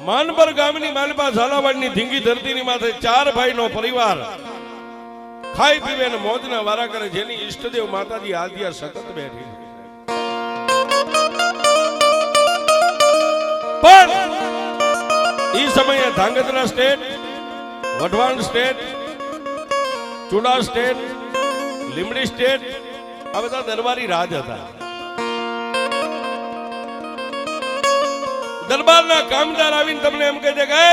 માનપર ગામની માલપા ઝાલાવાડની ધીંગી ધરતીની માથે 4 ભાઈનો પરિવાર ખાઈ પીવે ને મોજના વારા કરે, જેની ઈષ્ટદેવ માતાજી આદ્યા સતત બેઠી. પણ ઈ સમયે Dhrangadhra state, Wadhwan state, Chuda state, Limbdi state આ બધા દરબારી રાજ હતા. દરબારના કામદાર આવીને તમને એમ કહે છે કે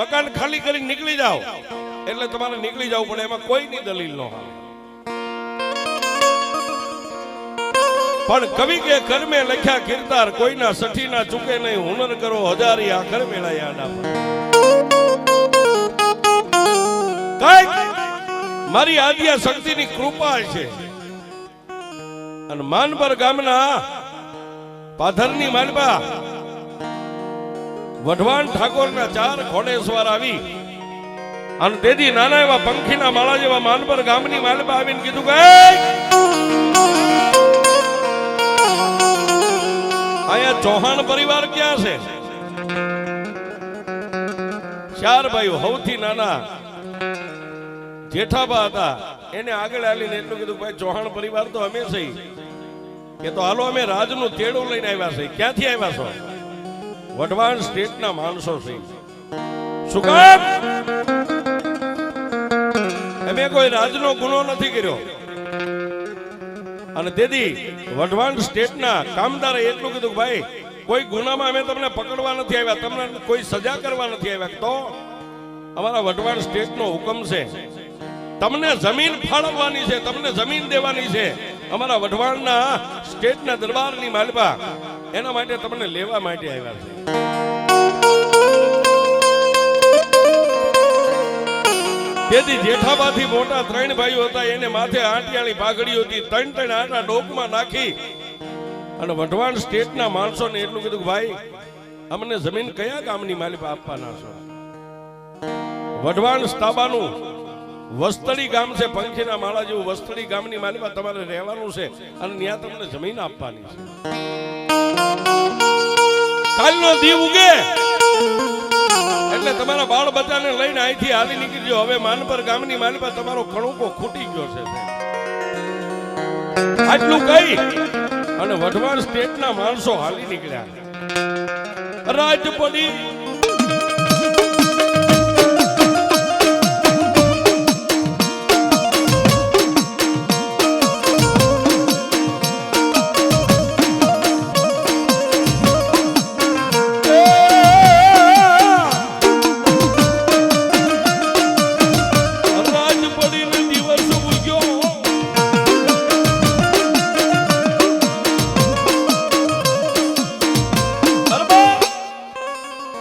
મકાન ખાલી કરીને નીકળી જાઓ, એટલે તમારે નીકળી જવું પડે, એમાં કોઈની દલીલ ન હોય. પણ કવિ કે કર્મે લખ્યા કીર્તાર, કોઈના સઠી ના ચૂકે નહીં, હુનર કરો હજારી આખર મેળા યાડા. કઈક મારી આદ્યા શક્તિની કૃપા છે. અને માનપર ગામના પાથરની માલપા વઢવાણ ઠાકોરના 4 ઘોડેસવાર આવી અને તેથી નાના એવા પંખીના માળા જેવા માનપર ગામની માલપા આવીને કીધું કે અહીંયા ચૌહાણ પરિવાર ક્યાં છે? 4 ભાઈઓ, સૌથી નાના જેઠાબા હતા, એને આગળ આવીને એટલું કીધું ભાઈ ચૌહાણ પરિવાર તો અમે છે કે તો હાલો અમે રાજનું તેડું લઈને આવ્યા છે. ક્યાંથી આવ્યા છો? વઢવાણ સ્ટેટના માણસો છે. શું કામ? અમે કોઈ રાજનો ગુનો નથી કર્યો. અને તેથી વઢવાણ સ્ટેટના કામદારે એટલું કીધું કે ભાઈ કોઈ ગુનામાં અમે તમને પકડવા નથી આવ્યા, તમને કોઈ સજા કરવા નથી આવ્યા. તો અમારા વઢવાણ સ્ટેટનો હુકમ છે, તમને જમીન ફાળવવાની છે, તમને જમીન દેવાની છે. અમારા વઢવાણના સ્ટેટના દરબારની માલપા એના માટે તમને લેવા માટે આવ્યા છે. તેથી જેઠાબાથી મોટા 3 ભાઈઓ હતા, એને માથે આંટિયાળી પાઘડી હતી, 3 આટા ડોકમાં નાખી અને વઢવાણ સ્ટેટના માણસોને એટલું કીધું કે ભાઈ અમને જમીન કયા ગામની માલિપા આપવાના છો? વઢવાણ તાબાનું વસ્તડી ગામ છે, પંખીના માળા જેવું વસ્તડી ગામની માલિપા તમારે રહેવાનું છે અને ત્યાં તમને જમીન આપવાની છે. કાલનો દીવ ઉગે એટલે તમારા બાળ બચ્ચાને લઈને અહીંથી હાલી નીકળજો. હવે માનપર ગામની માલિપા તમારો કણુકો ખૂટી ગયો છે. આટલું કહી અને વઢવાણ સ્ટેટના માણસો હાલી નીકળ્યા. રાજ પડી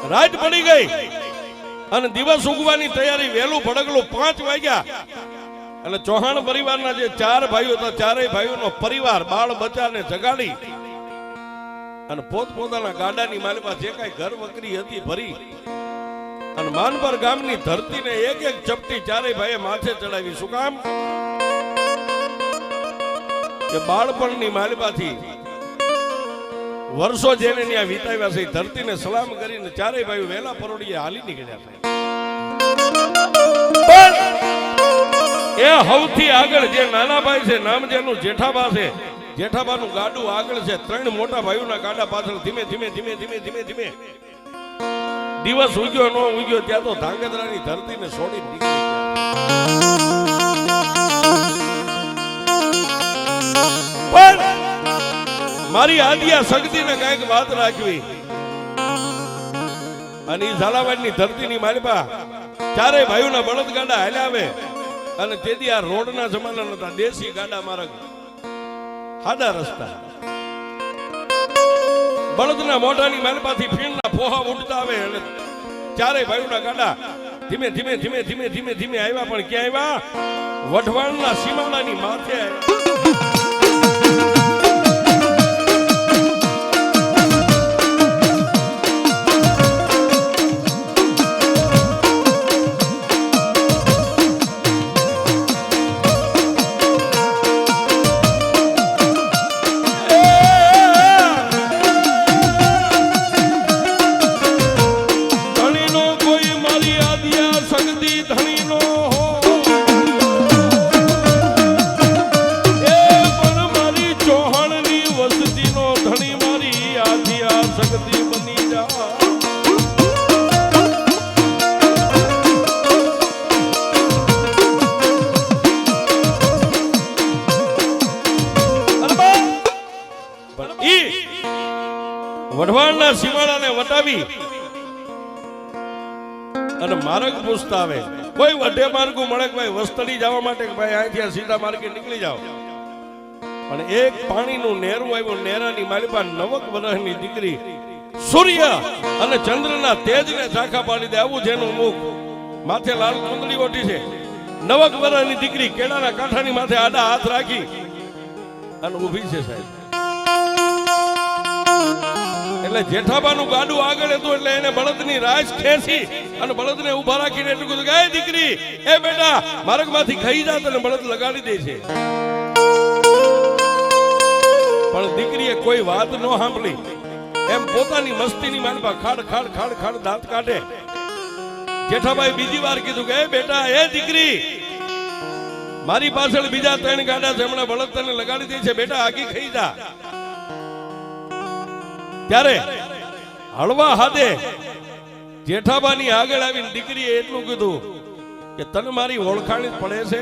રાત પડી ગઈ અને દિવસ ઉગવાની તૈયારી. વહેલું ભડકલું 5 વાગ્યા અને ચૌહાણ પરિવારના જે 4 ભાઈઓ હતા, 4 ભાઈઓનો પરિવાર બાળ બચ્ચાને જગાડી અને પોતપોતાના ગાડાની માલિપા જે કાંઈ ઘર વકરી હતી ભરી અને માનપર ગામની ધરતીને એક ચપટી 4 ભાઈએ માથે ચડાવી. શું કામ? કે બાળપણની માલિપાથી વર્ષો જેને ત્યાં વિતાવ્યા છે, ધરતીને સલામ કરીને 4 ભાઈઓ વહેલા પરોડીએ હાલી નીકળ્યા છે. એ સૌથી આગળ જે નાના ભાઈ છે, નામ જેનું જેઠાબા છે, જેઠાબાનું ગાડું આગળ છે, 3 મોટા ભાઈઓના ગાડા પાછળ ધીમે ધીમે ધીમે ધીમે ધીમે ધીમે દિવસ ઉગ્યો ન ઉગ્યો ત્યાં તો ધાંગધ્રાની ધરતીને છોડી નીકળી ગયા. મારી આદ્યા શક્તિને કઈક વાત રાખવી. અને ઝાલાવાડની ધરતીની માલિપા 4 ભાઈઓના બળદગાડા હાલ્યા આવે અને તેથી આ રોડના જમાના નતા, દેશી ગાડા માર્ગ, સાદા રસ્તા. બળદના મોઢાની માલિપાથી ફીણના ફોહા ઉડતા આવે અને 4 ભાઈઓના ગાડા ધીમે ધીમે ધીમે ધીમે ધીમે ધીમે આવ્યા. પણ ક્યાં આવ્યા? વઢવાણના સીમાડાની માથે આવ્યા. રણના સીમાડાને વટાવી અને માર્ગ પૂછતા આવે. કોઈ વઢે માર્ગું મળે કે ભાઈ વસ્તડી જવા માટે કે ભાઈ અહીંથી સીધા માર્ગે નીકળી જાઓ. પણ એક પાણીનું નેરું આવ્યું. નેરાની મારી પાસે 9 વર્ષની દીકરી સૂર્ય અને ચંદ્રના તેજને ઝાંખા પાડી દે આવું જેનું મુખ. માથે લાલ કુંદડી ઓઢી છે. 9 વર્ષની દીકરી કેળાના કાંઠાની માથે આડા હાથ રાખી અને ઊભી છે સાહેબ. એટલે જેઠાબાનું ગાડું આગળ હતું એટલે એને બળદની રાજ ખેંચી અને બળદને ઊભા રાખીને એટલું કીધું કે એ દીકરી, એ બેટા, માર્ગમાંથી ખાઈ જા, તને બળદ લગાડી દે છે. પણ દીકરીએ કોઈ વાત ન સાંભળી. એમ પોતાની મસ્તીની માનપા ખાડ ખાડ ખાડ ખાડ દાંત કાઢે. જેઠાભાઈ બીજી વાર કીધું કે એ બેટા, એ દીકરી, મારી પાછળ બીજા 3 ગાડા છે, હમણાં બળદ તને લગાડી દે છે, બેટા આગી ખાઈ જા. ત્યારે હળવા હાથે જેઠાબાની આગળ આવીને દીકરીએ એટલું કીધું કે તને મારી ઓળખાણ પડે છે?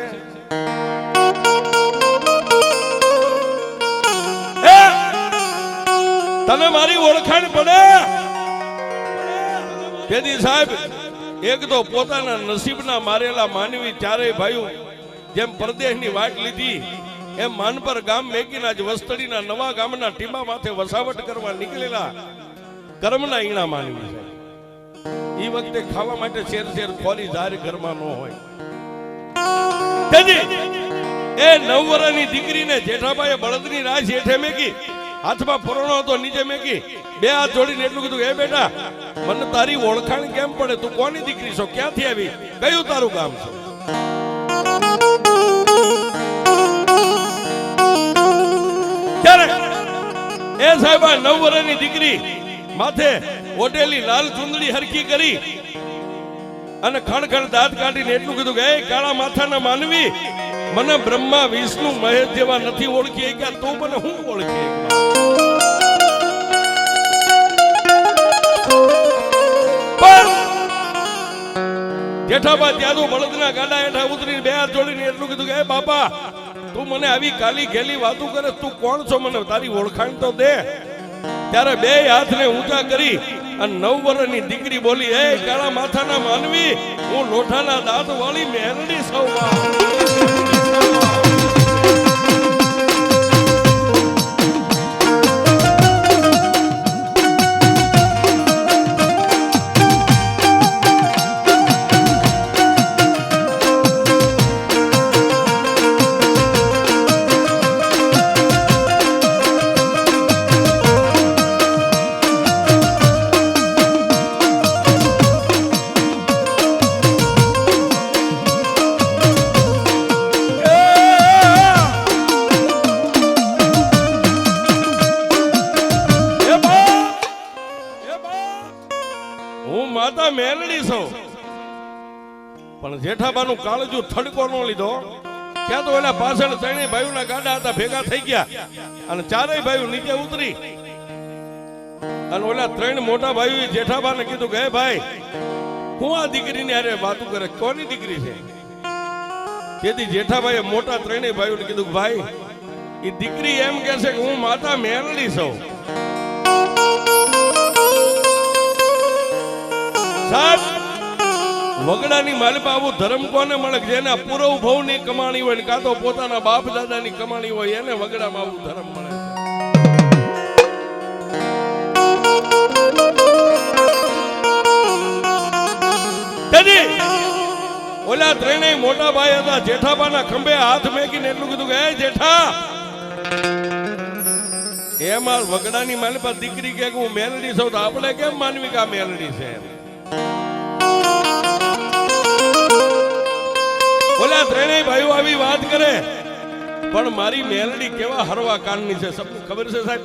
તને મારી ઓળખાણ પડે? તેથી સાહેબ, એક તો પોતાના નસીબના મારેલા માનવી ચારેય ભાઈઓ જેમ પરદેશની વાટ લીધી એમ માનપર ગામ મેકીના જ વસ્તડીના નવા ગામના ટીમા માથે વસાવટ કરવા નીકળેલા કર્મના ઈણા માનવી છે. એ વખતે ખાવા માટે શેર શેર ખોરી જાર ઘરમાં ન હોય. એ 9 વર્ષની દીકરીને જેઠાભાઈએ બળદની રાજ હેઠે મેકી, હાથમાં ફરોણો હતો નીચે મેકી, 2 હાથ જોડીને એટલું કીધું, એ બેટા, મને તારી ઓળખાણ કેમ પડે? તું કોની દીકરી છો? ક્યાંથી આવી? કયું તારું ગામ છે? એ સાહેબ 9 વર્ષની દીકરી માથે ઓઢેલી લાલ ચુંદડી હરખી કરી અને ખણખણ દાંત કાઢીને એટલું કીધું કે એ કાળા માથાના માનવી, મને બ્રહ્મા વિષ્ણુ મહેશ જેવા નથી ઓળખી કે તું મને હું ઓળખી? જેઠાબા ત્યાં તો બળદના ગાડા હેઠા ઉતરીને 2 હાથ જોડીને એટલું કીધું કે એ બાપા, તું મને આવી કાલી ઘેલી વાતો કરે, તું કોણ છો? મને તારી ઓળખાણ તો દે. ત્યારે 2 હાથને ઊંચા કરી અને 9 વર્ષની દીકરી બોલી, એ કાળા માથાના માનવી, હું લોઠાના દાંત વાળી મેલડી સૌ. પણ જેઠાબાનું કાળજુ થડકો ન લીધો. ત્યાં તો એના પાછળ 3 ભાઈઓના ગાડા હતા, ભેગા થઈ ગયા અને 4 ભાઈઓ નીચે ઉતરી અને ઓલા 3 મોટા ભાઈઓએ જેઠાબાને કીધું કે હે ભાઈ, હું આ દીકરીની હારે વાતું કરે, કોની દીકરી છે? તેથી જેઠાભાઈએ મોટા 3 ભાઈઓને કીધું કે ભાઈ, એ દીકરી એમ કહે છે કે હું માતા મેલડી છું. સાહેબ, વગડાની માલપા આવું ધર્મ કોને મળે? જેના પૂરવ ભવની કમાણી હોય ને કાં તો પોતાના બાપ દાદાની કમાણી હોય, એને વગડામાં આવું ધર્મ મળે છે. ઓલા 3 મોટા ભાઈ હતા, જેઠાબાના ખંભે હાથ મેકીને એટલું કીધું કે હે જેઠા, એમાં વગડાની માલપા દીકરી કે હું મેલડી છું, તો આપણે કેમ માનવી કે આ મેલડી છે? ઓલા 3 ભાઈઓ આવી વાત કરે, પણ મારી મેલડી કેવા હરવા કાનની છે સબને ખબર છે સાહેબ?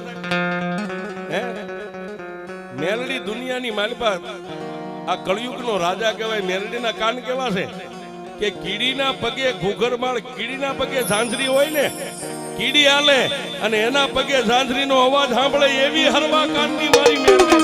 હે, મેલડી દુનિયાની માલપા આ કળયુગનો રાજા કહેવાય. મેલડીના કાન કેવા છે કે કીડીના પગે ઘૂઘરમાળ, કીડીના પગે ઝાંઝરી હોય ને, કીડી હાલે અને એના પગે ઝાંઝરીનો અવાજ સાંભળે એવી હરવા કાનની મારી મેલડી.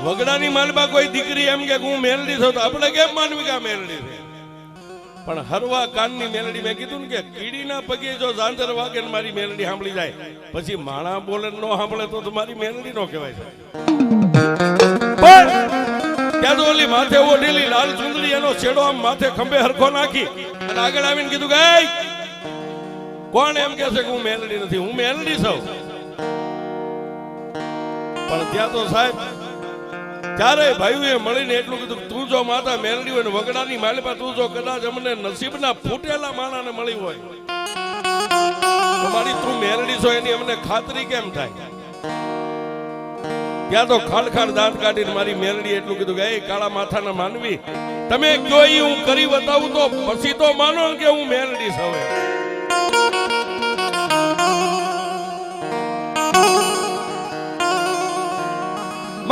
વગડાની માલબા કોઈ દીકરી એમ કે હું મેલડી છું તો આપણે કેમ માનવી કે આ મેલડી છે? પણ હરવા કાનની મેલડી મેં કીધું ને કે કીડીના પગે જો ઝાંઝર વાગે ને મારી મેલડી સાંભળી જાય, પછી માણા બોલે ન સાંભળે તો તમારી મેલડી નો કહેવાય છે. ત્યાં તો ઓલી માથે ઓઢેલી લાલ ચુંદડી એનો છેડો આમ માથે ખંભે હરખો નાખી અને આગળ આવીને કીધું કે કોણ એમ કે છે કે હું મેલડી નથી, હું મેલડી છું. પણ ત્યાં તો સાહેબ ચારેય ભાઈઓએ મળીને એટલું કીધું તું જો માતા મેલડી હોય ને વગડાની માલપા તું જો કદાચ અમને નસીબના ફૂટેલા માણાને મળી હોય તો મારી તું મેલડી છો એની અમને ખાતરી કેમ થાય? ત્યાં તો ખાડ દાંત કાઢીને મારી મેલડી એટલું કીધું કે એ કાળા માથાના માનવી તમે કયો ઈ હું કરી બતાવું તો પછી તો માનો કે હું મેલડી છું.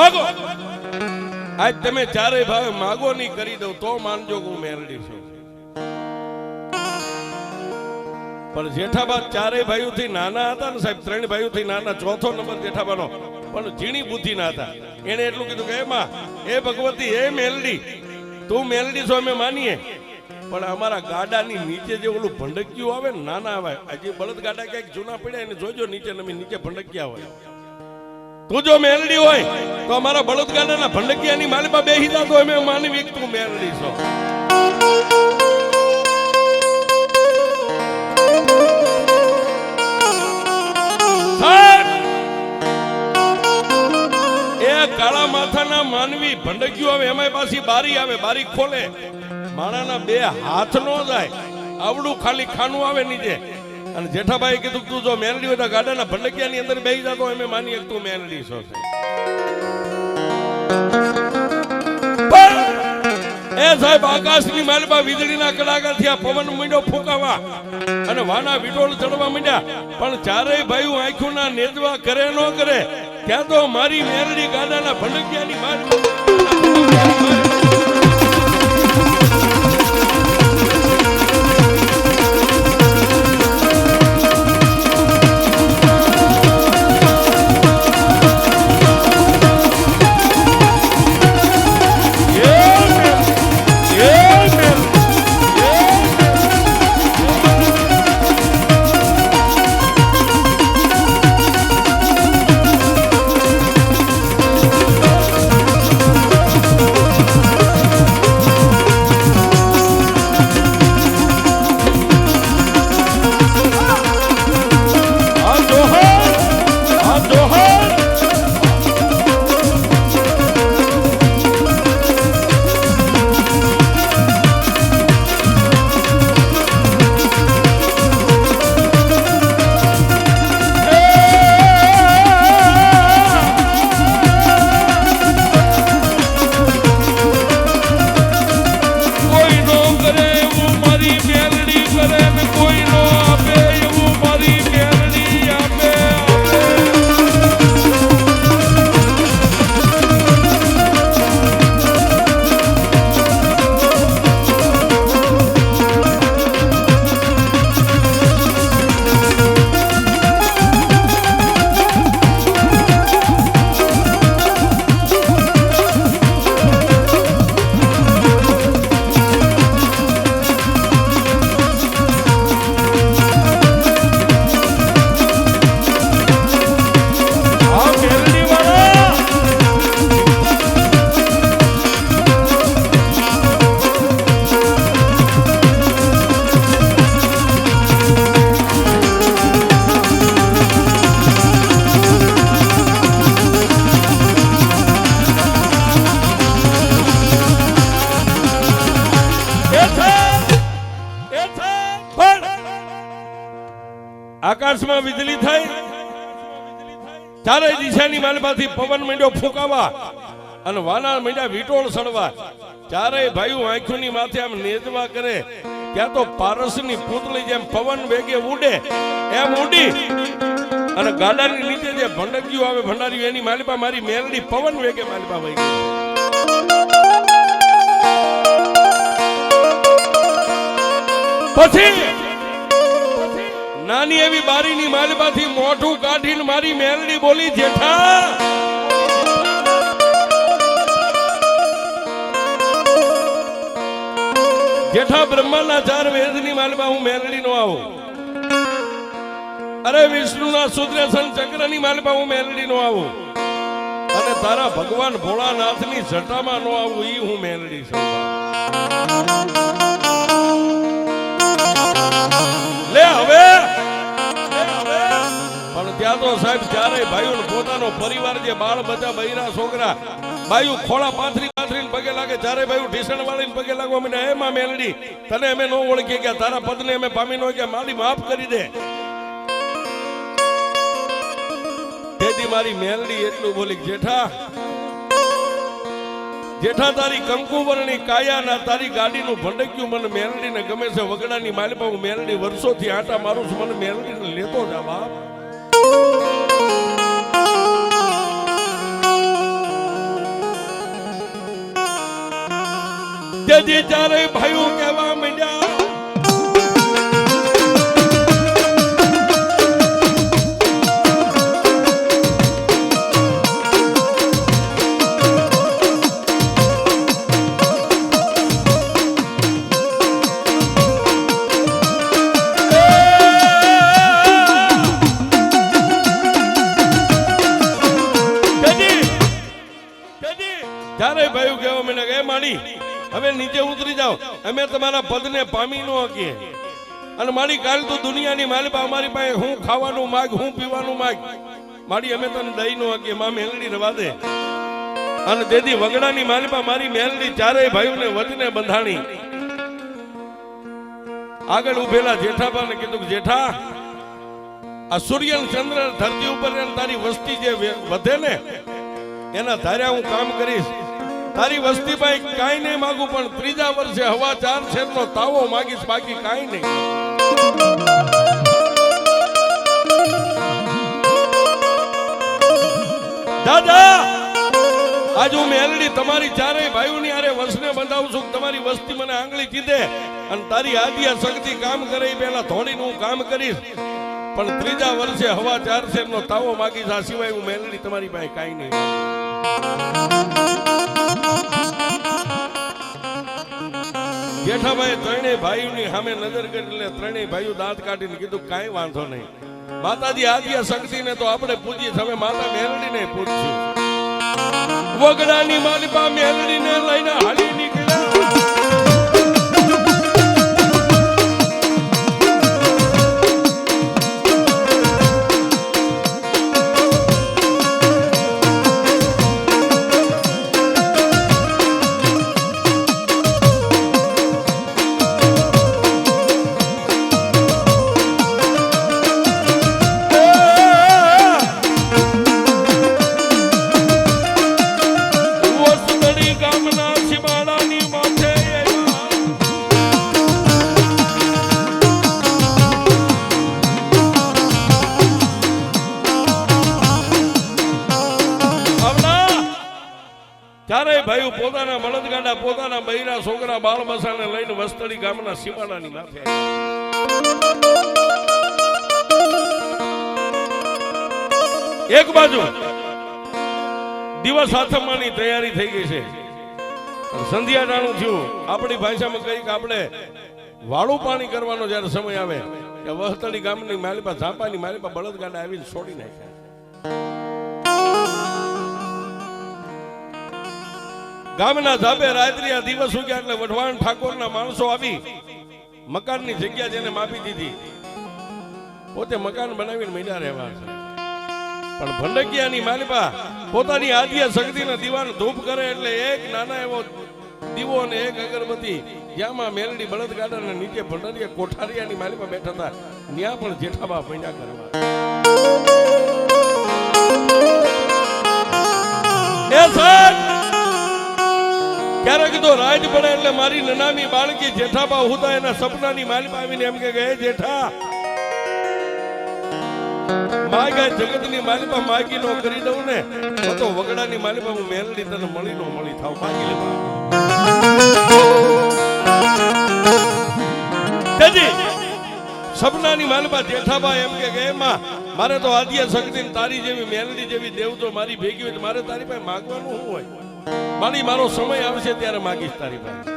માગો આજ તમે ચારે ભાઈ માગો નહીં કરી દઉં તો માનજો કે હું મેલડી છું. પણ જેઠાબા ચારે ભાઈઓ થી નાના હતા ને સાહેબ, 3 ભાઈઓ થી નાના, ચોથો નંબર જેઠાબાનો, પણ ઝીણી બુદ્ધિ ના હતા. એને એટલું કીધું કે એમાં એ ભગવતી એ મેલડી તું મેલડી છો અમે માનીએ, પણ અમારા ગાડાની નીચે જે ઓલું ભંડકિયું આવે ને નાના આવે, હજી બળદ ગાડા કઈક જૂના પડ્યા એને જોજો નીચે નીચે ભંડકિયા હોય. તું જો મેલડી હોય તો અમારા બળદગાડાના ભંડકિયાની માલપા બેહી જા તો અમે માનવી તું મેલડી છો. એ કાળા માથાના માનવી ભંડકિયું આવે એમાં પાછી બારી આવે, બારી ખોલે માણાના 2 હાથ નો જાય, આવડું ખાલી ખાનું આવે નીચે. અને જેઠાભાઈ કીધું તું જો મેલડી હોય તો ગાડાના ભંડકિયાની અંદર બેહી જતો અમે માનીએ તું મેલડી છો. એ સાહેબ આકાશની માલપા વીજળીના કડાકા થયા, પવન માંડ્યો ફૂંકાવા અને વાના વિટોળ ચડવા માંડ્યા, પણ ચારેય ભાઈઓ આંખોના નેજવા કરે ન કરે ત્યાં તો મારી મેલડી ગાડાના ભંડકિયાની માલ આકાશમાં વીજળી થઈ, ચારે દિશાની માલમાંથી પવન માંડ્યો ફૂંકાવા અને વાના માંડ્યા વિટોળ સડવા. ચારેય ભાઈઓ આંખોની માથે આમ નેજવા કરે ત્યાં તો પારસની પૂતળી જેમ પવન વેગે ઉડે એમ ઉડી અને ગાડાની નીચે જે ભંડકિયું આવે ભંડારીયું એની માલપા મારી મેલડી પવન વેગે માલપા વહી ગઈ. પછી નાની એવી બારીની માલપાથી મોઢું કાઢીને મારી મેલડી બોલી, જેઠા જેઠા બ્રહ્માના 4 વેદની માલમાં હું મેલડી નો આવું. અરે વિષ્ણુના સુદર્શન ચક્રની માલમાં હું મેલડી નો આવું. અને તારા ભગવાન ભોળાનાથની જટામાં નો આવું ઈ હું મેલડી છું. લે હવે પણ ત્યાં તો સાહેબ ચારેય ભાઈઓ પોતાનો પરિવાર જે બાળ બચ્ચા બૈરા છોકરા બાયુ ખોળા પાથરી પાથરીને પગે લાગે. ચારેય ભાઈઓ ઢીસણ વાળીને પગે લાગવા મને હે માં મેલડી તને અમે નો ઓળખીએ કે તારા પદને અમે પામી નો કે મારી માફ કરી દે. તેથી મારી મેલડી એટલું બોલી જેઠા જેઠા તારી કંકુવર્ણી કાયાના તારી ગાડીનું ભંડક્યું મને મેલડીને ગમે છે. વગડાની માલપા હું મેલડી વર્ષોથી આટા મારું છું. મને મેલડીને લેતો જા બાપ. તેથી ચારેય ભાઈઓ કહેવા માંડ્યા હવે નીચે ઉતરી જાઓ. અમે તમારા પદને પામી નો શકીએ. અને મારી કાલ તો દુનિયાની માલિપા અમારી પાસે હું ખાવાનું માગ હું પીવાનું માગ મારી અમે તને દઈ નો શકીએ. માં મેલડી રવા દે. અને તેથી વગડાની માલિપા મારી મેલડી ચારેય ભાઈઓને વચને બંધાણી. આગળ ઉભેલા જેઠાબાને કીધું કે જેઠા આ સૂર્ય ચંદ્ર ધરતી ઉપર તારી વસ્તી જે વધે ને એના ધાર્યા હું કામ કરીશ. તારી વસ્તી ભાઈ કાંઈ નહીં માગું પણ 3જા વર્ષે હવા 4 શેરનો તાવો માગીશ બાકી કાંઈ નહીં. દાદા આજ હું મેલડી તમારી ચારેય ભાઈઓની આરે વસને બંધાવું છું. તમારી વસ્તી મને આંગળી કીધે અને તારી આદિયા શક્તિ કામ કરે એ પહેલા ધોડીને હું કામ કરીશ. પણ 3જા વર્ષે હવા 4 શેરનો તાવો માગીશ. આ સિવાય હું મેલડી તમારી પાસે કાંઈ નહીં. જેઠાભાઈ ત્રણેય ભાઈઓની સામે નજર કરી લે. ત્રણેય ભાઈઓ દાંત કાઢીને કીધું કાંઈ વાંધો નહીં. માતાજી આદિયા શક્તિને તો આપણે પૂજીએ હવે માતા મેલડીને પૂજશું. વગડાની માલિપા મેલડીને લઈને હાલી નીકળ્યા. ચારેય ભાઈઓ પોતાના બળદગાડા પોતાના બૈરા છોકરા બાળ બસાને લઈને વસ્તડી ગામના સીમાડાની માથે. એક બાજુ દિવસ આથમવાની તૈયારી થઈ ગઈ છે. સંધ્યા ટાણું થયું. આપણી ભાષામાં કઈ કે આપણે વાળું પાણી કરવાનો જયારે સમય આવે કે વસ્તડી ગામની માલિપા ઝાપાની માલિપા બળદગાડા આવીને છોડી નાખ્યા. ગામના ધાબે રાત્રિયા દિવસ ઉગ્યા એટલે વઢવાણ ઠાકોરના માણસો આવી મકાનની જગ્યા જેને માપી દીધી. પોતે મકાન બનાવીને મહિના રહેવા છે. પણ ભંડકિયાની માલિપા પોતાની આદિયા શક્તિના દીવાનો ધૂપ કરે એટલે એક નાના એવો દીવો અને એક અગરબત્તી જ્યાંમાં મેલડી બળદગાડાના નીચે ભંડારીયા કોઠારિયાની માલિપા બેઠા હતા ત્યાં પણ જેઠાબા પૈડા કરવા. એ સાહેબ ક્યારેક તો રાજ પડે એટલે મારી નનામી બાળકી જેઠાબા હુતા એના સપનાની માલિપા આવીને એમ કે જેઠા માગા જગતની માલિપા માગી નો કરી દઉં ને તો વગડાની માલિપા હું મેલડી તને મળી નો મળી થાવ માગી લે. સપનાની માલિપા જેઠાબા એમ કે માં મારે તો આદિયા શક્તિ તારી જેવી મેલડી જેવી દેવ તો મારી ભેગી હોય મારે તારી પાસે માગવાનું શું હોય. મારી મારો સમય આવશે ત્યારે માગીશ તારી પાસે.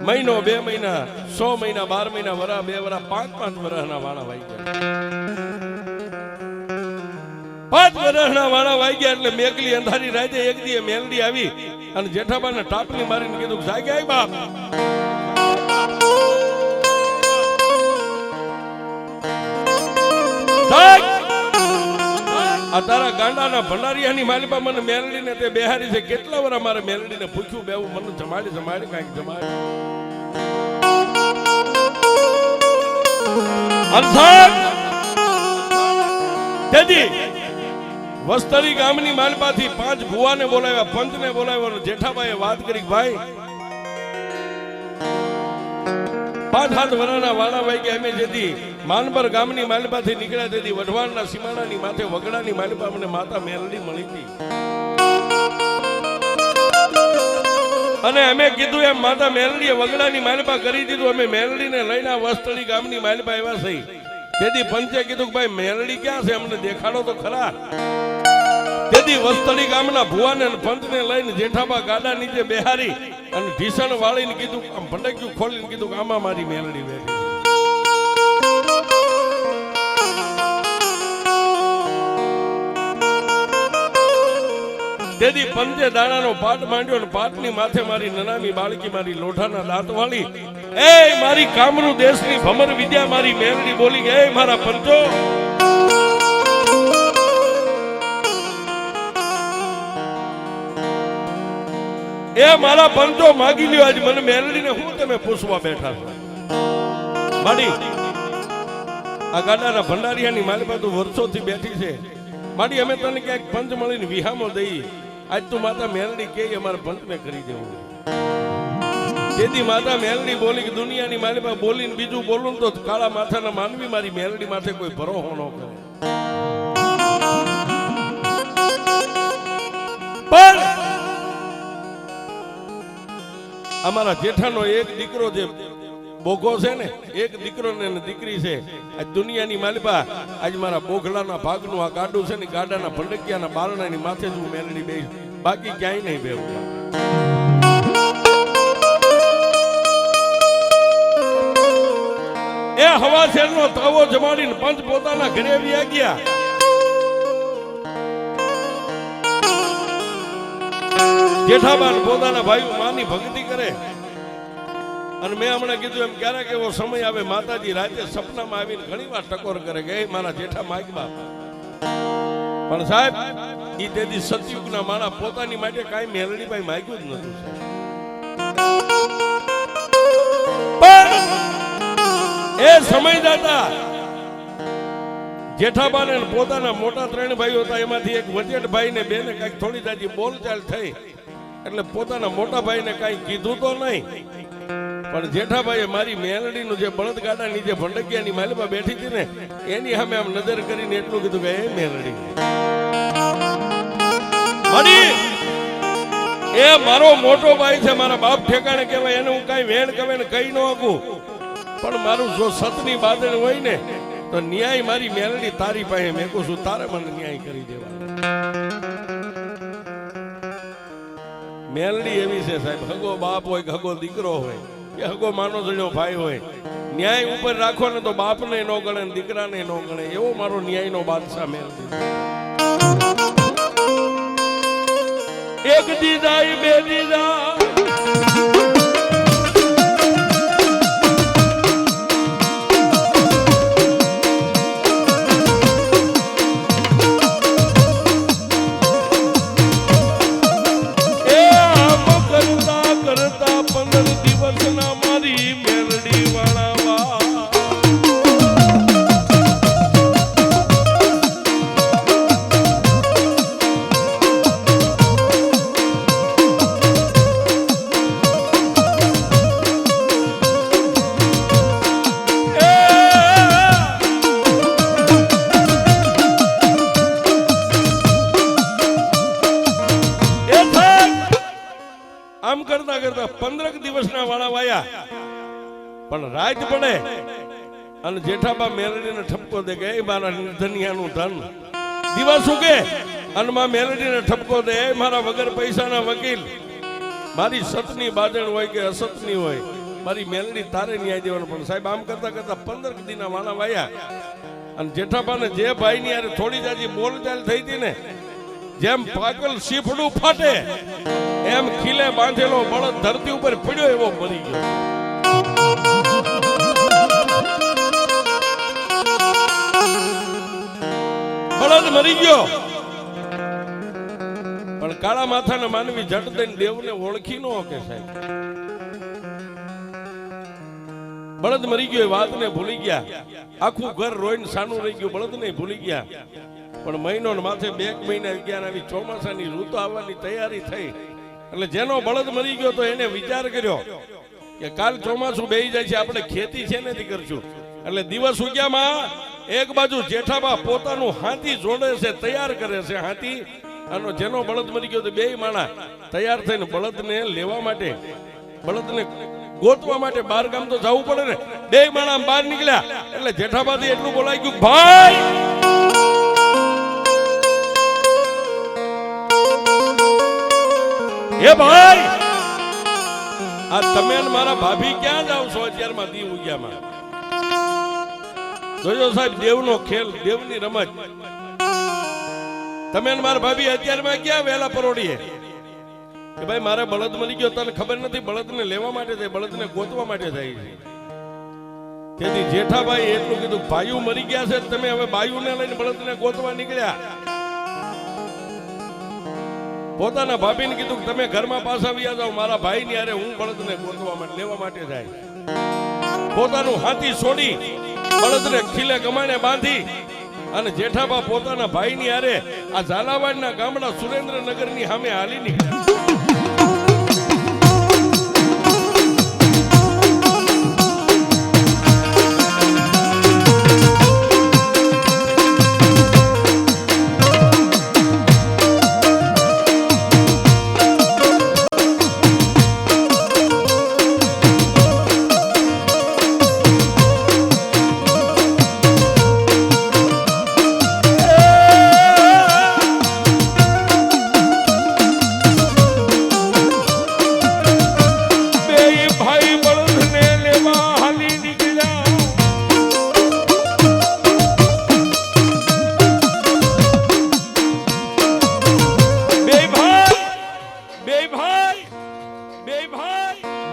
મહિનો 2 મહિના 6 મહિના 12 મહિના વરા 2 વરા 5 વરસના વાણા વાઈ ગયા 5 વરસના વાણા વાઈ ગયા એટલે મેઘલી અંધારી રાતે એક દી મેલડી આવી અને જેઠાબાને ટાપલી મારીને કીધું જાગ્યા આય બાપ આ તારા ગાંડાના ભંડારિયાની માલિપા મને મેલડીને તે બેહારી છે કેટલા વરા મારે મેલડીને પૂછ્યું બેવું મને જમાડી કાંઈક જમાડી તેથી વસ્તરી ગામની માલિપાથી 5 ભુવાને બોલાવ્યા પંચને બોલાવ્યો જેઠાબાઈએ વાત કરી ભાઈ 5-7 વર્ષના વાણા વાગ્યા અમે જેથી માનબર ગામની માલિપાથી નીકળ્યા તેથી વઢવાણના સીમાડાની માથે વગડાની માલિપા મને માતા મેલડી મળી હતી અને અમે કીધું એમ માતા મેલડીએ વગડાની માલિપા કરી દીધું અમે મેલડીને લઈને વસ્તળી ગામની માલિપા આવ્યા થઈ તેથી પંચે કીધું ભાઈ મેલડી ક્યાં છે અમને દેખાડો તો ખરા તેથી વસ્તળી ગામના ભુવાને અને પંચને લઈને જેઠાબા ગાડા નીચે બેહારી અને ઢીસણ વાળીને કીધું આમ ભંડક્યું ખોલીને કીધું આમાં મારી મેલડી બેઠી તેથી પંચે દાણાનો પાટ માંડ્યો અને પાટની માથે મારી નનામી બાળકી મારી લોઢાના દાંત વાળી એ મારી કામરૂ દેશની ભમર વિદ્યા મારી મેલડી બોલી ગઈ એ મારા પંચો એ મારા પંચો માગી લ્યો આજ મને મેલડીને હું તમે પૂછવા બેઠા છો માડી આ ગાડાના ભંડારિયાની માલિપા તું વર્ષોથી બેઠી છે માડી અમે તને ક્યાંક પંચ મળીને વિહામો દઈ આજ તું માતા મેલડી કે અમારા પંચને કરી દેવું તેથી માતા મેલડી બોલી કે દુનિયાની માલિપા બોલીને બીજું બોલું તો કાળા માથાના માનવી મારી મેલડી માથે કોઈ ભરોહો ન કરે પણ અમારા જેઠાનો એક દીકરો જે બોગો છે ને એક દીકરો ને દીકરી છે આજ દુનિયાની માલિપા આજ મારા બોગલાના ભાગનું આ ગાડું છે ને ગાડાના ભંડકિયાના બારણાની માથે જ હું મેલડી બેસ બાકી ક્યાંય નહીં બેવું એ હવા શેરનો તાવો જમાડીને પંચ પોતાના ઘરે વ્યા ગયા જેઠાબાન પોતાના ભાઈઓ માની ભક્તિ કરે અને મેં હમણાં કીધું એમ ક્યારેક એવો સમય આવે માતાજી રાતે સપનામાં આવીને ઘણી વાર ટકોર કરે કે મારા જેઠા માગવા પણ સાહેબ ઈ તેથી સતયુગના માણા પોતાની માટે કાંઈ મેલડી ભાઈ માગ્યું જ નતું એ સમય જતા જેઠાબાને પોતાના મોટા 3 ભાઈઓ હતા એમાંથી એક વજેટ ભાઈ ને બેને કઈક થોડી જાજી બોલચાલ થઈ એટલે પોતાના મોટા ભાઈને કઈ કીધું તો નહીં પણ જેઠાભાઈએ મારી મેલડીનું જે બળદગાડાની જે ભંડકિયાની માલિપા બેઠી હતી ને એની સામે આમ નજર કરીને એટલું કીધું કે એ મેલડી એ મારો મોટો ભાઈ છે મારા બાપ ઠેકાણે કહેવાય એને હું કઈ વેણ કહેવાય ને કઈ ન આગું પણ મારું જો સતની બાદળ હોય ને તો ન્યાય મારી મેલડી તારી પાસે મેં કહું છું તારે મને ન્યાય કરી દેવા મેલડી એવી છે સાહેબ હગો બાપ હોય કે હગો દીકરો હોય કે હગો માનો જણ્યો ભાઈ હોય ન્યાય ઉપર રાખો ને તો બાપને ન ગણે દીકરાને ન ગણે એવો મારો ન્યાયનો બાદશાહ મેલડી એક દીદા બે દીદા આમ કરતા કરતા 15 દિવસના વાળા વાયા પણ રાત પડે અને જેઠાબા મેલડીને ઠપકો દે કે એ મારા નિર્ધનિયાનું ધન દિવસ ઉગે અને માં મેલડીને ઠપકો દે એ મારા વગર પૈસાના વકીલ મારી સતની બાજણ હોય કે અસતની હોય મારી મેલડી તારે ન્યાય દેવાનો. પણ સાહેબ આમ કરતા કરતા 15 દીના વાણા વાયા અને જેઠાબાને જે ભાઈ ની યાર થોડી જાજી બોલચાલ થઈ હતી ને, જેમ પાગલ શીફડું ફાટે એમ ખીલે બાંધેલો બળદ ધરતી ઉપર પડ્યો એવો મરી ગયો. બળદ મરી ગયો. પણ કાળા માથાના માનવી જટ દઈને દેવને ઓળખી નો કે સાહેબ બળદ મરી ગયો. એ વાતને ભૂલી ગયા. આખું ઘર રોઈને સાનું રહી ગયું. બળદને ભૂલી ગયા. પણ મહિનો માથે 2 મહિના ગયા. આવી ચોમાસાની ઋતુ આવવાની તૈયારી થઈ. એટલે જેનો બળદ મરી ગયો તો એને વિચાર કર્યો કે કાલ ચોમાસું બેહી જાય છે, આપણે ખેતી છે નથી કરશું. એટલે દિવસ ઉગ્યામાં એક બાજુ જેઠાબા પોતાનું હાથી જોડે છે, તૈયાર કરે છે હાથી. અને જેનો બળદ મરી ગયો તો 2 માણા તૈયાર થઈને બળદને લેવા માટે, બળદને ગોતવા માટે બહાર ગામ તો જવું પડે ને. 2 માણા બહાર નીકળ્યા એટલે જેઠાબાથી એટલું બોલાઈ ગયું, ભાઈ એ ભાઈ આ તમે મારા ભાભી ક્યાં જાવ છો અત્યારમાં દી ઉગ્યામાં? જોજો સાહેબ દેવનો ખેલ, દેવની રમત. તમે મારા ભાભી અત્યારમાં ક્યાં વેલા પરોડીએ કે ભાઈ મારે બળદ મરી ગયો, તને ખબર નથી? બળદને લેવા માટે જાય, બળદને ગોતવા માટે જાય છે. તેથી જેઠાભાઈ એટલું કીધું, ભાઈઓ મરી ગયા છે, તમે હવે ભાઈઓને લઈને બળદને ગોતવા નીકળ્યા. પોતાના ભાભીને કીધું કે તમે ઘરમાં પાછા આવ્યા જાઓ, મારા ભાઈ ની હારે હું બળદને ગોતવા માટે લેવા માટે જાય. પોતાનું હાથી છોડી બળદને ખીલે ગમાણે બાંધી અને જેઠાબા પોતાના ભાઈ ની હારે આ ઝાલાવાડના ગામડા સુરેન્દ્રનગર ની સામે હાલી નીકળ્યા.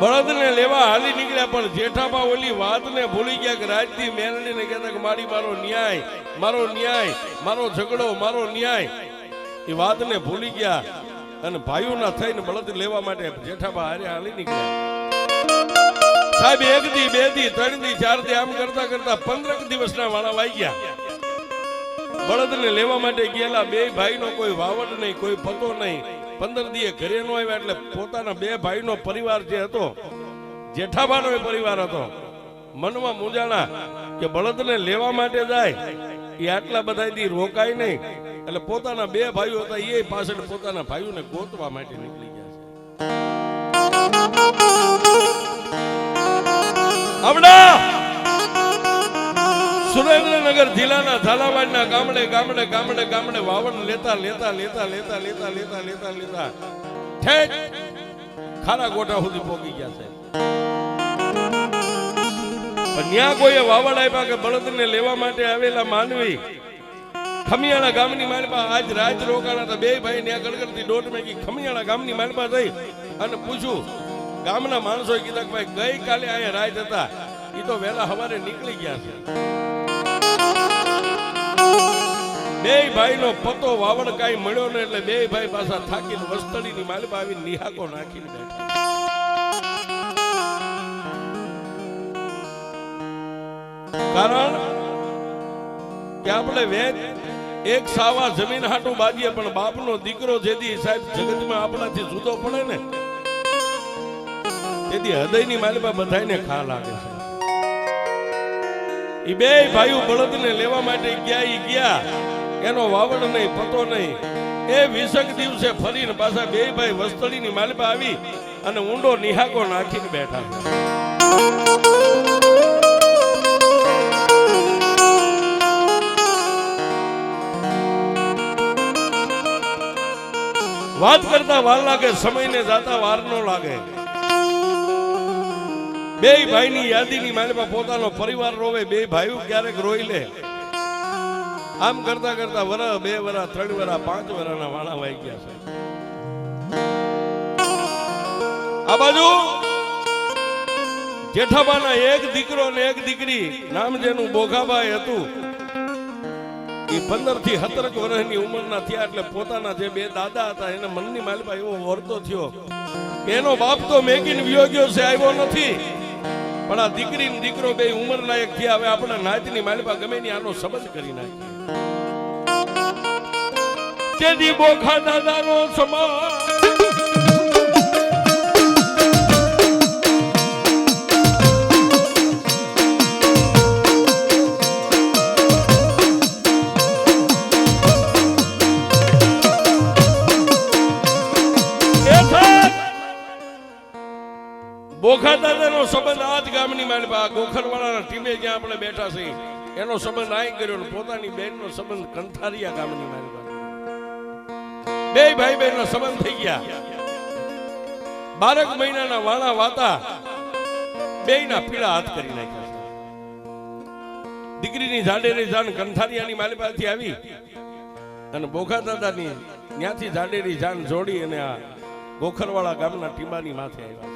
બળદને લેવા હાલી નીકળ્યા. પણ જેઠાબા ઓલી વાતને ભૂલી ગયા કે રાજથી મેલડીને કહેતા કે મારી મારો ન્યાય, મારો ન્યાય, મારો ઝઘડો, મારો ન્યાય. એ વાતને ભૂલી ગયા અને ભાઈઓના થઈને બળદ લેવા માટે જેઠાબા હારે હાલી નીકળ્યા. સાહેબ 1 દી 2 દી 3 દી 4 દી આમ કરતા કરતા 15 દિવસના વાળા વાઈ ગયા. બળદને લેવા માટે ગયેલા 2 ભાઈનો કોઈ વાવડ નહીં, કોઈ પતો નહીં. 15 દીએ ઘરે નો આવ્યા એટલે પોતાના 2 ભાઈનો પરિવાર જે હતો, જેઠાબાનો પરિવાર હતો, મનમાં મૂંઝાણા કે બળદને લેવા માટે જાય એ આટલા બધા દી રોકાય નહીં. એટલે પોતાના 2 ભાઈઓ હતા એ પાછળ પોતાના ભાઈઓને ગોતવા માટે નીકળી ગયા છે. આવડા સુરેન્દ્રનગર જિલ્લાના ઝાલાવાડના ગામડે ગામડે ગામડે ગામડે વાવડ લેતા લેતા લેતા લેતા લેતા લેતા લેતા લેતા ઠેક ખારા ગોઠા સુધી પહોંચી ગયા છે. પણ ત્યાં કોઈએ વાવડ આપ્યા કે બળદને લેવા માટે આવેલા માનવી ખમિયાળા ગામની માલપા આજ રાત રોકાણા હતા. 2 ભાઈ ત્યાં ગડગડતી દોટ મેકી ખમિયાળા ગામની માલપા જઈ અને પૂછ્યું. ગામના માણસોએ કીધા કે ભાઈ ગઈ કાલે અહીંયા રાત હતા, એ તો વહેલા સવારે નીકળી ગયા છે. 2 ભાઈનો પતો વાવડ કાંઈ મળ્યો ને એટલે 2 ભાઈ પાછા થાકીને વસ્તડીની માલપા આવીને નિહાકો નાખીને બેઠા. કારણ કે આપણે વેચ એક સાવા જમીન હાટું બાજીએ પણ બાપનો દીકરો જેથી સાહેબ જગતમાં આપણાથી જુદો પડે ને તેથી હૃદયની માલપા બધાને ખા લાગે છે. એ 2 ભાઈઓ બળદને લેવા માટે ગયા. એનો વાવડ નહીં, પતો નહીં. એ 20 દિવસે ફરીને પાછા 2 ભાઈ વસ્તડીની માલપા આવી અને ઊંડો નિહાકો નાખીને બેઠા. વાત કરતા વાર લાગે, સમયને જાતા વાર નો લાગે. બે ભાઈની યાદીની માલિપા પોતાનો પરિવાર રોવે, બે ભાઈઓ ક્યારેક રોઈ લે. આમ કરતા કરતા વરા, 2 વરા, 3 વરા, 5 વરાના વાણા વાઈ ગયા છે. આ બાજુ જેઠાબાના એક દીકરો ને એક દીકરી, નામ જેનું બોઘાભાઈ હતું, એ 15 થી 17 વર્ષની ઉંમરના થયા એટલે પોતાના જે 2 દાદા હતા એને મનની માલિપા એવો વર્તો થયો કે એનો બાપ તો મેકીને વિયો ગયો છે, આવ્યો નથી, પણ આ દીકરી ને દીકરો બે ઉંમર લાયક થયા, હવે આપણે નાતની માલિપા ગમે ની આનો સંબંધ કરી નાખીએ. જેદી બોખા દાદાનો સમાજ બોખા દાદાનો સંબંધ આજ ગામની માલિપા ગોખરવાળાના ટીમે જ્યાં આપણે બેઠા છીએ એનો સંબંધ આઈ કર્યો ને પોતાની બેનનો સંબંધ કંથારિયા ગામની માલિપા. બે ભાઈ બહેનનો સંબંધ થઈ ગયા. 12 મહિનાના વાણા વાતા બેયના પીળા હાથ કરી નાખ્યા. દીકરીની જાડેરી જાન કંથારિયાની માલિપાથી આવી અને બોખા દાદાની ત્યાંથી જાડેરી જાન જોડી અને આ ગોખરવાળા ગામના ટીમાની માથે આવ્યા.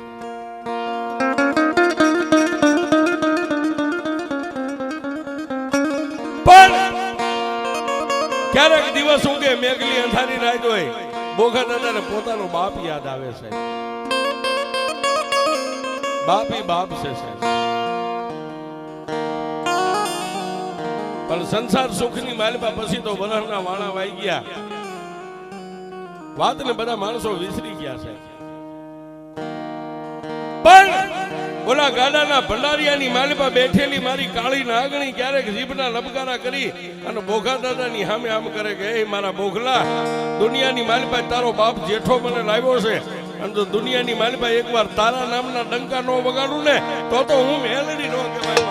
ક્યારેક દિવસ ઉગે, મેઘલી અંધારી રાત હોય, બોખા દાદાને પોતાનો બાપ યાદ આવે છે. બાપ ઈ બાપ છે સાહેબ. પણ સંસાર સુખની માલિપા પછી તો વરહના વાણા વાઈ ગયા, વાતને બધા માણસો વિસરી ગયા છે. પણ ઓલા ગાડાના ભંડારિયાની માલિપા બેઠેલી મારી કાળી નાગણી ક્યારેક જીભના લબકારા કરી અને બોઘા દાદાની સામે આમ કરે કે એ મારા બોઘલા, દુનિયાની માલિપા તારો બાપ જેઠો મને લાવ્યો છે અને જો દુનિયાની માલિપા એકવાર તારા નામના ડંકા નો વગાડું ને તો હું મેલડી નો કહેવાય.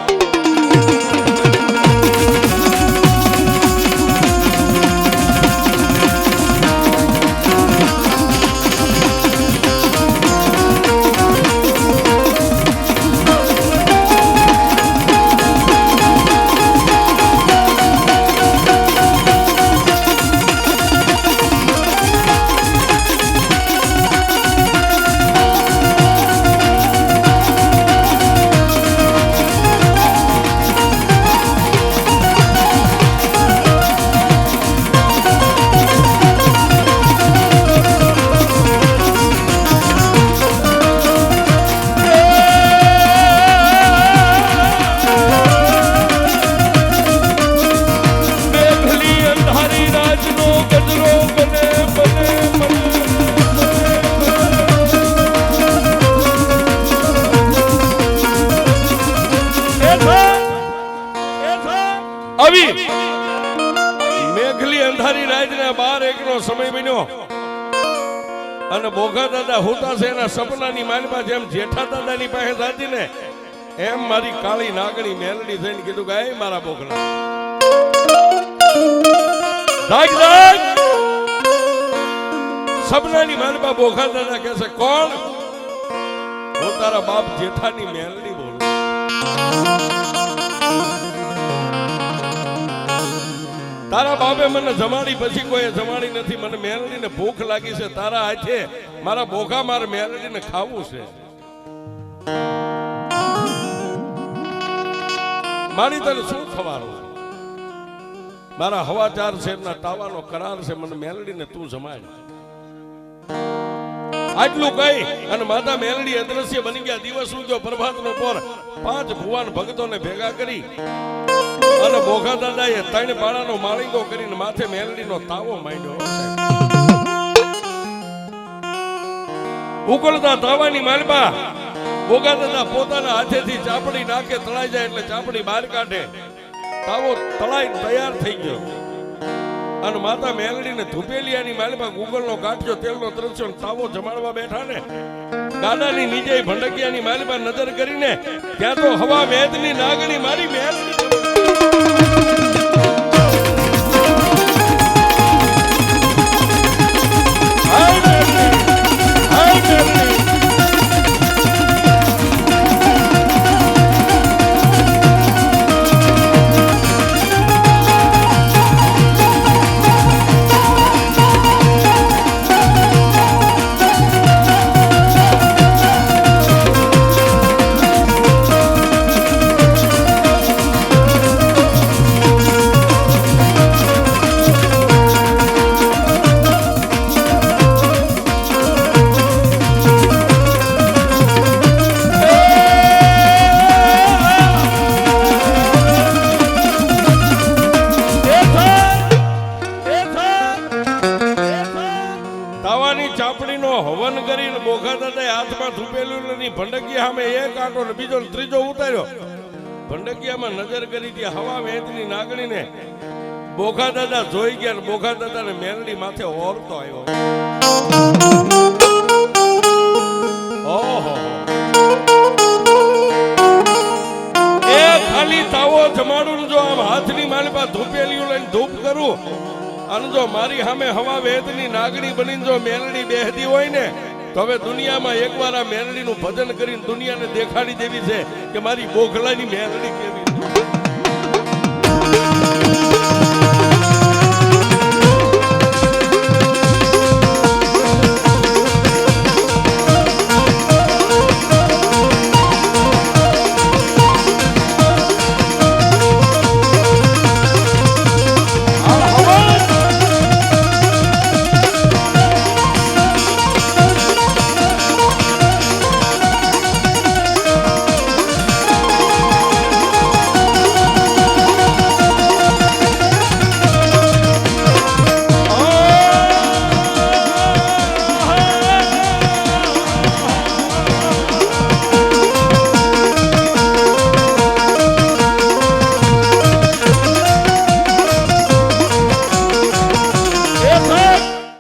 મેઘલી અંધારી રાતના 12-1 નો સમય બન્યો અને બોઘા દાદા હોતા છે એના સપનાની માલિપા જેમ જેઠા દાદાની પાસે જાતી ને એમ મારી કાળી નાગણી મેલડી થઈને કીધું કે મારા બોઘલા જાગ જાગ. સપનાની માલિપા બોઘા દાદા કહે છે કોણ? હું તારા બાપ જેઠાની મેલડી બોલું. તારા બાપે મને જમાડી પછી કોઈ જમાડી નથી, મને મેલડીને ભૂખ લાગી છે, તારા હાથે મારા બોઘા મારે મેલડીને ખાવું છે. મારી તને શું ખવાનું? મારા હવા 4 શેરના તાવાનો કરાર છે, મને મેલડીને તું જમાડ. આટલું કઈ અને માતા મેલડી અદ્રશ્ય બની ગયા. દિવસ ઉગ્યો, પ્રભાતનો પોર, 5 ભુવાન ભક્તોને ભેગા કરી અને બોઘા દાદાએ 3 પાડાનો માળીંગો કરીને માથે મેલડીનો તાવો માંડ્યો. ઉકળતા તાવાની માલિપા બોઘા દાદા પોતાના હાથેથી ચાપડી નાખે, તળાઈ જાય એટલે ચાપડી બહાર કાઢે. તાવો તળાઈ તૈયાર થઈ ગયો અને માતા મેલડીને ધુપેલિયાની માલિપા ગુગલનો ગાંઠિયો તેલનો ત્રસ્યો તાવો જમાડવા બેઠા ને ગાડાની નીચે ભંડકિયાની માલિપા નજર કરીને ત્યાં તો હવા મેદની નાગણી મારી મેલડી. હવાની ચાપડીનો હવન કરીને બોઘા દાદાએ હાથમાં થૂપેલું ની ભંડકીયા સામે એક આંટો ને બીજો ને ત્રીજો ઉતાર્યો. ભંડકીયામાં નજર કરી હતી હવા વેચની નાગણીને. બોઘા દાદા જોઈ ગયા ને બોઘા દાદાને મેલડી માથે ઓરતો આવ્યો. ઓહો, એ ખાલી તાવો જમાડું જો આમ હાથની માલિપા ધૂપેલીઓ લઈને ધૂપ કરું અને જો મારી સામે હવા વેદની નાગણી બનીને જો મેલડી બેહતી હોય ને તો હવે દુનિયામાં એકવાર આ મેલડીનું ભજન કરીને દુનિયાને દેખાડી દેવી છે કે મારી બોખલાની મેલડી કેવી છે.